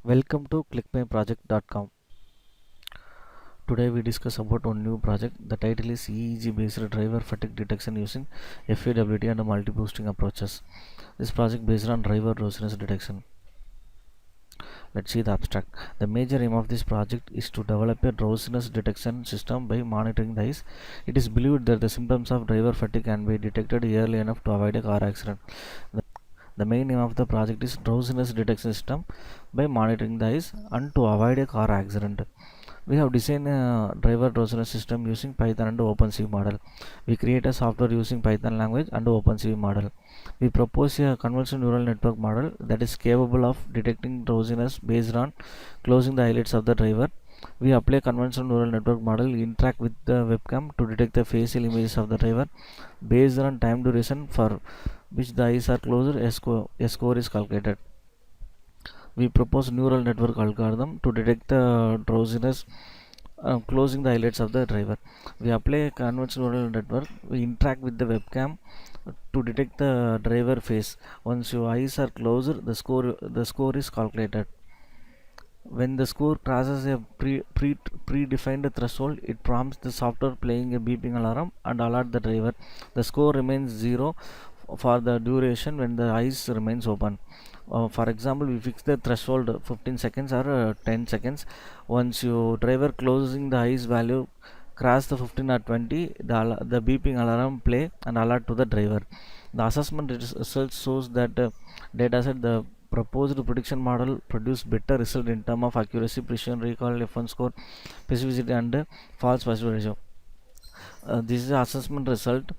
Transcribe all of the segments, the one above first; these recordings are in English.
Welcome to ClickMyProject.com. Today we discuss about one new project. The title is EEG based driver fatigue detection using FAWT and multiboosting approaches. This project based on driver drowsiness detection. Let's see the abstract. The major aim of this project is to develop a drowsiness detection system by monitoring the eyes. It is believed that the symptoms of driver fatigue can be detected early enough to avoid a car accident. The main aim of the project is drowsiness detection system by monitoring the eyes and to avoid a car accident. We have designed a driver drowsiness system using Python and opencv model. We create a software using Python language and opencv model. We propose a convolutional neural network model that is capable of detecting drowsiness based on closing the eyelids of the driver. We apply convolutional neural network model interact with the webcam to detect the facial images of the driver. Based on time duration for which the eyes are closed, a score is calculated. We propose neural network algorithm to detect the drowsiness closing the eyelids of the driver. We apply a convolutional neural network. We interact with the webcam to detect the driver face. Once your eyes are closed, the score is calculated. When the score crosses a predefined threshold, it prompts the software playing a beeping alarm and alert the driver. The score remains zero for the duration when the eyes remains open. For example, we fix the threshold 15 seconds or 10 seconds. Once your driver closing the eyes value cross the 15 or 20, the beeping alarm play and alert to the driver. The assessment result shows that dataset the proposed prediction model produced better result in terms of accuracy, precision, recall, F1 score, specificity, and false positive ratio. This is the assessment result.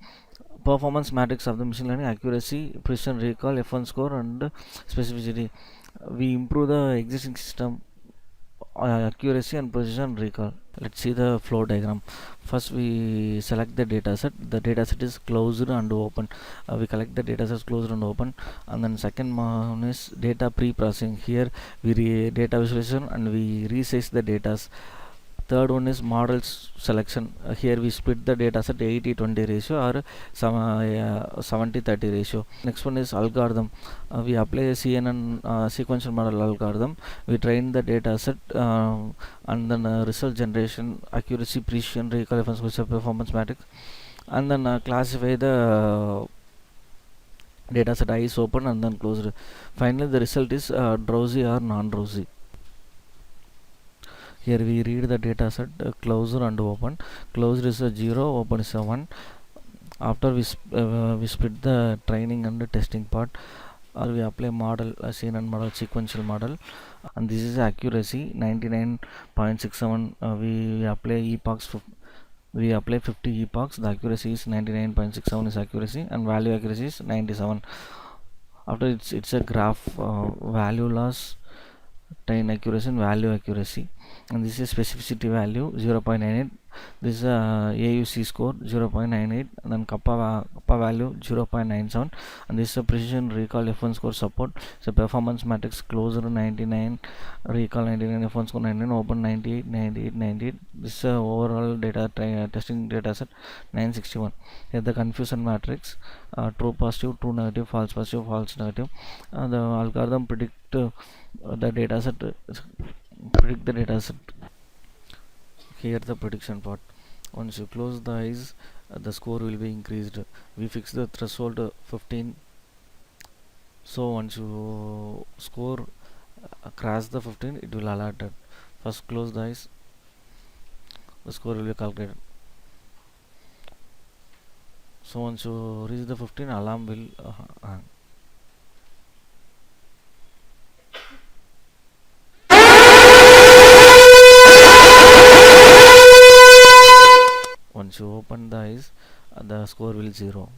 Performance matrix of the machine learning: accuracy, precision, recall, F1 score, and specificity. We improve the existing system accuracy and precision recall. Let's see the flow diagram. First we select the dataset. The dataset is closed and open. We collect the datasets closed and open, and then second one is data pre-processing. Here we data visualization and we resize the data. Third one is models selection. Here we split the dataset 80-20 ratio or 70-30 ratio. Next one is algorithm. We apply a CNN sequential model algorithm. We train the dataset and then result generation, accuracy, precision, recall, performance matrix, and then classify the dataset eyes open and then closed. Finally, the result is drowsy or non-drowsy. Here we read the dataset closed and open. Closed is a 0, open is a 1. After we split the training and the testing part. We apply model CNN model, sequential model, and this is accuracy 99.67. We apply epochs. We apply 50 epochs. The accuracy is 99.67 is accuracy, and value accuracy is 97. After it's a graph value loss, time accuracy and value accuracy, and this is specificity value 0.98. This is AUC score 0.98, and then kappa value 0.97, and this is a precision recall F1 score support. So performance matrix closer 99, recall 99, F1 score 99, open 98, 98, 98. This is overall data testing dataset 961. Here the confusion matrix, true positive, true negative, false positive, false negative. The algorithm predict the dataset. Here the prediction part. Once you close the eyes, the score will be increased. We fix the threshold 15. So once you score cross the 15, it will alert that. First close the eyes, the score will be calculated. So once you reach the 15, alarm will hang. Once you open the eyes, the score will 0.